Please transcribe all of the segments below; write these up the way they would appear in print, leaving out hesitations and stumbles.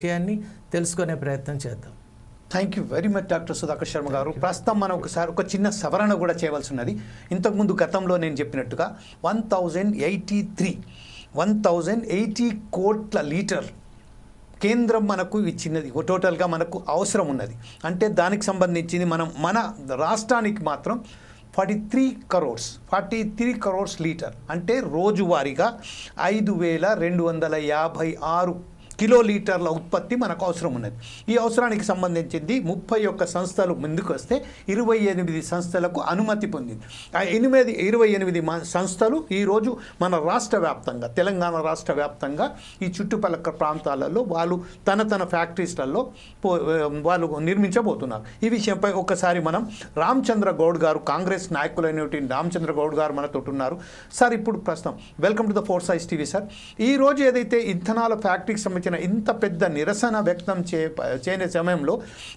విషయాన్ని తెలుసుకునే ప్రయత్నం చేద్దాం. Thank you very much doctor Sudhakar Sharma గారు. ప్రస్తుతం మనం ఒకసారి ఒక చిన్న సవరణ కూడా చేయవలసి ఉన్నది. ఇంతకుముందు గతంలో నేను చెప్పినట్టుగా 1080 కోట్ల లీటర్ కేంద్రం మనకు ఇచ్చినది టోటల్గా మనకు అవసరం ఉన్నది. అంటే దానికి సంబంధించింది మన రాష్ట్రానికి మాత్రం 43 crores లీటర్, అంటే రోజువారీగా 5256 కిలోలీటర్ల ఉత్పత్తి మనకు అవసరం ఉన్నది. ఈ అవసరానికి సంబంధించింది 31 సంస్థలు ముందుకు వస్తే 28 సంస్థలకు అనుమతి పొందింది. ఆ 28 సంస్థలు ఈరోజు మన రాష్ట్ర వ్యాప్తంగా, తెలంగాణ రాష్ట్ర వ్యాప్తంగా ఈ చుట్టుపక్కల ప్రాంతాలలో వాళ్ళు తన ఫ్యాక్టరీస్లలో వాళ్ళు నిర్మించబోతున్నారు. ఈ విషయంపై ఒకసారి మనం రామచంద్ర గౌడ్ గారు, కాంగ్రెస్ నాయకులైనటువంటి రామచంద్ర గౌడ్ గారు మనతో ఉన్నారు. సార్, ఇప్పుడు ప్రస్తుతం welcome to the four sides TV. Sir, ఈరోజు ఏదైతే ఇంధనాల ఫ్యాక్టరీకి సంబంధించిన ఇంత పెద్ద నిరసన వ్యక్తం చేయని సమయంలో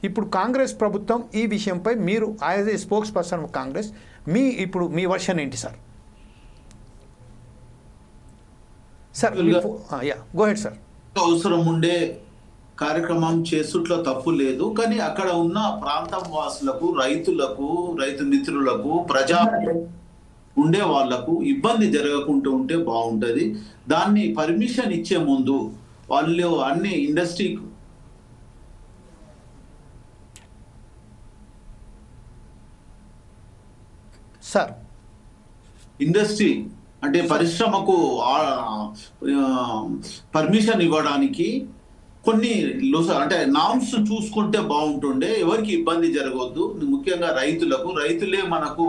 ఇప్పుడు కాంగ్రెస్ ప్రభుత్వం ఈ విషయంపై మీరు as a spokesperson of Congress మీ వర్షన్ ఏంటి sir? Sir go head sir. అవసరం ఉండే కార్యక్రమం చేసుట్లో తప్పు లేదు, కానీ అక్కడ ఉన్న ప్రాంతం వాసులకు, రైతులకు, రైతు మిత్రులకు, ప్రజా ఉండే వాళ్లకు ఇబ్బంది జరగకుండా ఉంటే బాగుంటుంది. దాన్ని పర్మిషన్ ఇచ్చే ముందు వాళ్ళు అన్ని ఇండస్ట్రీ అంటే పరిశ్రమకు పర్మిషన్ ఇవ్వడానికి కొన్ని అంటే నామ్స్ చూసుకుంటే బాగుంటుండే, ఎవరికి ఇబ్బంది జరగవద్దు. ముఖ్యంగా రైతులే మనకు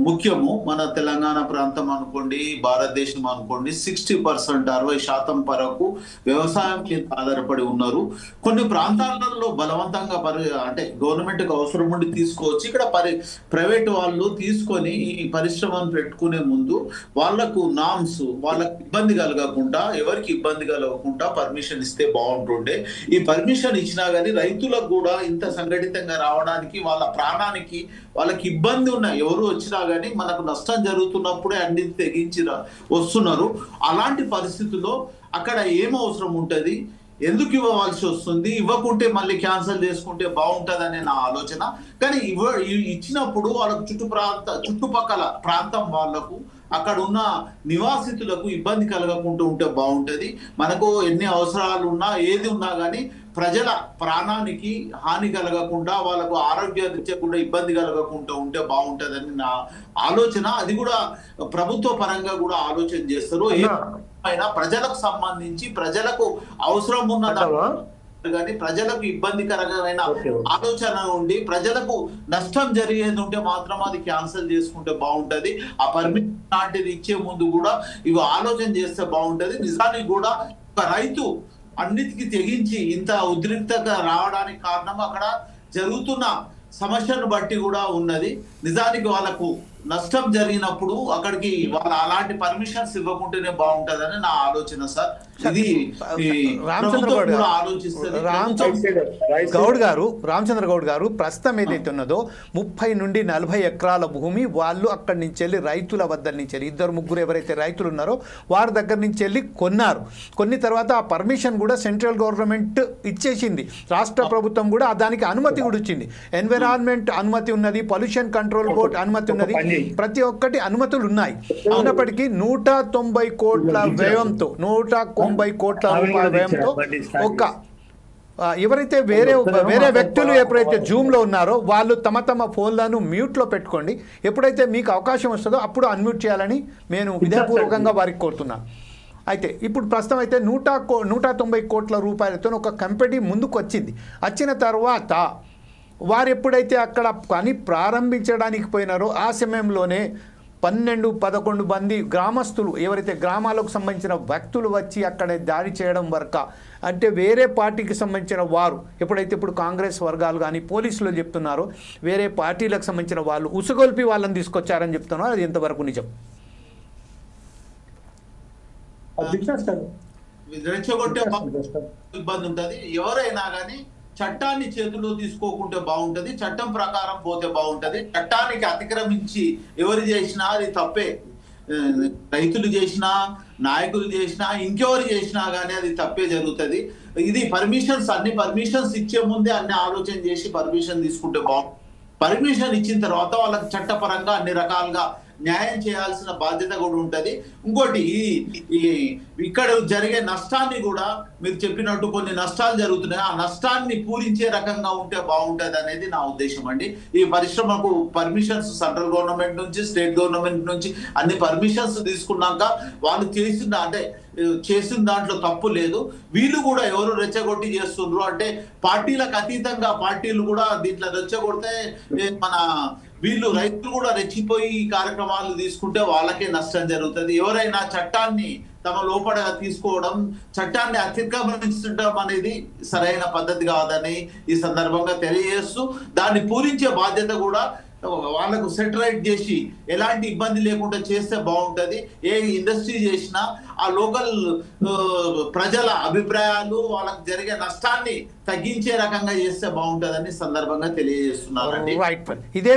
ముఖ్యము. మన తెలంగాణ ప్రాంతం అనుకోండి, భారతదేశం అనుకోండి, 60% 60% వరకు వ్యవసాయం మీద ఆధారపడి ఉన్నారు. కొన్ని ప్రాంతాలలో బలవంతంగా అంటే గవర్నమెంట్కి అవసరం ఉండి తీసుకోవచ్చు. ఇక్కడ ప్రైవేట్ వాళ్ళు తీసుకొని ఈ పరిశ్రమను పెట్టుకునే ముందు వాళ్లకు నామ్స్, వాళ్ళకి ఇబ్బంది కలగకుండా, ఎవరికి ఇబ్బంది కలగకుండా పర్మిషన్ ఇస్తే బాగుంటుండే. ఈ పర్మిషన్ ఇచ్చినా గానీ రైతులకు కూడా ఇంత సంఘటితంగా రావడానికి, వాళ్ళ ప్రాణానికి వాళ్ళకి ఇబ్బంది ఉన్న ఎవరు వచ్చినా గానీ మనకు నష్టం జరుగుతున్నప్పుడే అన్ని తెగించి వస్తున్నారు. అలాంటి పరిస్థితుల్లో అక్కడ ఏం అవసరం ఉంటుంది, ఎందుకు ఇవ్వవలసి వస్తుంది, ఇవ్వకుంటే మళ్ళీ క్యాన్సిల్ చేసుకుంటే బాగుంటుందనే నా ఆలోచన. కానీ ఇచ్చినప్పుడు వాళ్ళకు చుట్టుపక్కల ప్రాంతం వాళ్లకు, అక్కడ ఉన్న నివాసితులకు ఇబ్బంది కలగకుండా ఉంటే బాగుంటుంది. మనకు ఎన్ని అవసరాలు ఉన్నా, ఏది ఉన్నా కానీ ప్రజల ప్రాణానికి హాని కలగకుండా, వాళ్ళకు ఆరోగ్య రీత్యా ఇబ్బంది కలగకుండా ఉంటే బాగుంటుందని నా ఆలోచన. అది కూడా ప్రభుత్వ పరంగా కూడా ఆలోచన చేస్తారు. ఏమైనా ప్రజలకు సంబంధించి, ప్రజలకు అవసరం ఉన్న కానీ ప్రజలకు ఇబ్బందికరమైన ఆలోచన ఉండి ప్రజలకు నష్టం జరిగేది ఉంటే మాత్రం అది క్యాన్సిల్ చేసుకుంటే బాగుంటది. ఆ పర్మిషన్ లాంటిది ఇచ్చే ముందు కూడా ఇవి ఆలోచన చేస్తే బాగుంటది. నిజానికి కూడా ఒక రైతు అన్నిటికీ తెగించి ఇంత ఉద్రిక్తత రావడానికి కారణం అక్కడ జరుగుతున్న సమస్యను బట్టి కూడా ఉన్నది. నిజానికి వాళ్ళకు నష్టం జరిగినప్పుడు అక్కడికి వాళ్ళ అలాంటి పర్మిషన్స్ ఇవ్వకుంటేనే బాగుంటుందని నా ఆలోచన సార్. ఇది రామచంద్ర గౌడ్ గారు ప్రస్తుతం ఏదైతే ఉన్నదో 30 నుండి 40 ఎకరాల భూమి వాళ్ళు అక్కడి నుంచి వెళ్ళి రైతుల వద్ద నుంచి వెళ్ళి 2-3 ఎవరైతే రైతులు ఉన్నారో వారి దగ్గర నుంచి వెళ్ళి కొన్ని తర్వాత ఆ పర్మిషన్ కూడా సెంట్రల్ గవర్నమెంట్ ఇచ్చేసింది. రాష్ట్ర ప్రభుత్వం కూడా దానికి అనుమతి కూడా ఇచ్చింది. ఎన్విరాన్మెంట్ అనుమతి ఉన్నది, పొల్యూషన్ కంట్రోల్ బోర్డ్ అనుమతి ఉన్నది, ప్రతి ఒక్కటి అనుమతులు ఉన్నాయి. అయినప్పటికీ 190 కోట్ల వ్యయంతో, 190 కోట్ల రూపాయల వ్యయంతో ఎవరైతే వేరే వ్యక్తులు ఎప్పుడైతే జూమ్లో ఉన్నారో వాళ్ళు తమ ఫోన్లను మ్యూట్లో పెట్టుకోండి. ఎప్పుడైతే మీకు అవకాశం వస్తుందో అప్పుడు అన్మ్యూట్ చేయాలని నేను విధాపూర్వకంగా వారికి కోరుతున్నాను. అయితే ఇప్పుడు ప్రస్తుతం అయితే 190 కోట్ల రూపాయలతో ఒక కంపెనీ ముందుకు వచ్చిన తర్వాత వారు ఎప్పుడైతే అక్కడ పని ప్రారంభించడానికి పోయినారో ఆ సమయంలోనే 12-11 మంది గ్రామస్తులు, ఎవరైతే గ్రామాలకు సంబంధించిన వ్యక్తులు వచ్చి అక్కడ దాడి చేయడం వరకు, అంటే వేరే పార్టీకి సంబంధించిన వారు ఎప్పుడైతే ఇప్పుడు కాంగ్రెస్ వర్గాలు కానీ పోలీసులు చెప్తున్నారో వేరే పార్టీలకు సంబంధించిన వాళ్ళు ఉసుగొల్పి వాళ్ళని తీసుకొచ్చారని చెప్తున్నారు. అది ఎంతవరకు నిజం? ఇబ్బంది ఉంటుంది. ఎవరైనా కానీ చట్టాన్ని చేతుల్లో తీసుకోకుంటే బాగుంటది, చట్టం ప్రకారం పోతే బాగుంటది. చట్టానికి అతిక్రమించి ఎవరు చేసినా అది తప్పే. రైతులు చేసినా, నాయకులు చేసినా, ఇంకెవరు చేసినా కానీ అది తప్పే జరుగుతుంది. ఇది అన్ని పర్మిషన్స్ ఇచ్చే ముందే అన్ని ఆలోచన చేసి పర్మిషన్ తీసుకుంటే బాగుంటుంది. పర్మిషన్ ఇచ్చిన తర్వాత వాళ్ళకి చట్టపరంగా అన్ని రకాలుగా న్యాయం చేయాల్సిన బాధ్యత కూడా ఉంటది. ఇంకోటి ఇక్కడ జరిగే నష్టాన్ని కూడా మీరు చెప్పినట్టు కొన్ని నష్టాలు జరుగుతున్నాయి, ఆ నష్టాన్ని పూరించే రకంగా ఉంటే బాగుంటది అనేది నా ఉద్దేశం అండి. ఈ పరిశ్రమకు పర్మిషన్స్ సెంట్రల్ గవర్నమెంట్ నుంచి స్టేట్ గవర్నమెంట్ నుంచి అన్ని పర్మిషన్స్ తీసుకున్నాక వాళ్ళు చేసిన దాంట్లో తప్పు లేదు. వీళ్ళు కూడా ఎవరు రెచ్చగొట్టి చేస్తుండ్రు అంటే పార్టీలకు అతీతంగా పార్టీలు కూడా దీంట్లో రెచ్చగొడితే వీళ్ళు రైతులు కూడా రెచ్చిపోయి ఈ కార్యక్రమాలు తీసుకుంటే వాళ్ళకే నష్టం జరుగుతుంది. ఎవరైనా చట్టాన్ని తమ లోపల తీసుకోవడం, చట్టాన్ని అతిక్రమించడం అనేది సరైన పద్ధతి కాదని ఈ సందర్భంగా తెలియజేస్తూ దాన్ని పూరించే బాధ్యత కూడా వాళ్ళకు సెటరైట్ చేసి ఎలాంటి ఇబ్బంది లేకుండా చేస్తే బాగుంటది. ఏ ఇండస్ట్రీ చేసినా ఆ లోకల్ ప్రజల అభిప్రాయాలు వాళ్ళకు జరిగే నష్టాన్ని తగ్గించే రకంగా చేస్తే బాగుంటదని సందర్భంగా తెలియజేస్తున్నారండి. ఇదే